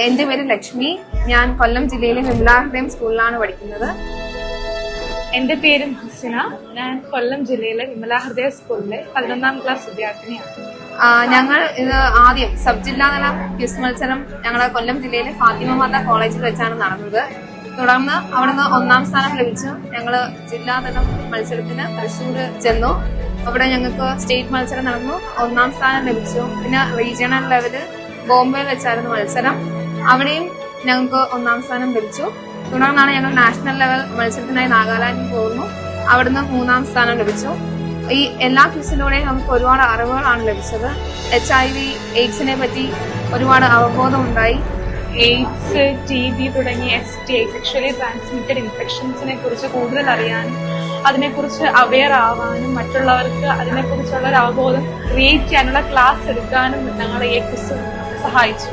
എന്റെ പേര് ലക്ഷ്മി. ഞാൻ കൊല്ലം ജില്ലയിലെ വിമലാഹൃദയം സ്കൂളിലാണ് പഠിക്കുന്നത്. എന്റെ പേര് ഹസിന. ഞാൻ കൊല്ലം ജില്ലയിലെ വിമലാഹൃദയ സ്കൂളിലെ 11ാം ക്ലാസ് വിദ്യാർത്ഥിനിയാണ്. ഞങ്ങൾ ഇത് ആദ്യം സബ് ജില്ലാതല ക്വിസ് മത്സരം ഞങ്ങളുടെ കൊല്ലം ജില്ലയിലെ ഫാത്തിമ മാത കോളേജിൽ വെച്ചാണ് നടന്നത്. തുടർന്ന് അവിടുന്ന് 1ാം സ്ഥാനം ലഭിച്ചു. ഞങ്ങള് ജില്ലാതല മത്സരത്തിന് തൃശ്ശൂർ ചെന്നു. അവിടെ ഞങ്ങൾക്ക് സ്റ്റേറ്റ് മത്സരം നടന്നു, 1ാം സ്ഥാനം ലഭിച്ചു. പിന്നെ റീജിയണൽ ലെവല് ബോംബെയിൽ വെച്ചായിരുന്നു മത്സരം. അവിടെയും ഞങ്ങൾക്ക് 1ാം സ്ഥാനം ലഭിച്ചു. തുടർന്നാണ് ഞങ്ങൾ നാഷണൽ ലെവൽ മത്സരത്തിനായി നാഗാലാൻഡിൽ പോകുന്നു. അവിടുന്ന് 3ാം സ്ഥാനം ലഭിച്ചു. ഈ എല്ലാ ക്വിസിലൂടെയും നമുക്ക് ഒരുപാട് അറിവുകളാണ് ലഭിച്ചത്. HIV, എയ്ഡ്സിനെ പറ്റി ഒരുപാട് അവബോധം ഉണ്ടായി. എയ്ഡ്സ്, TB തുടങ്ങിയ STI, സെക്ഷലി ട്രാൻസ്മിറ്റഡ് ഇൻഫെക്ഷൻസിനെ കുറിച്ച് കൂടുതൽ അറിയാനും അതിനെക്കുറിച്ച് അവെയർ ആവാനും മറ്റുള്ളവർക്ക് അതിനെക്കുറിച്ചുള്ള ഒരു അവബോധം ക്രിയേറ്റ് ചെയ്യാനുള്ള ക്ലാസ് എടുക്കാനും ഞങ്ങളെ ഈ ക്വിസ് സഹായിച്ചു.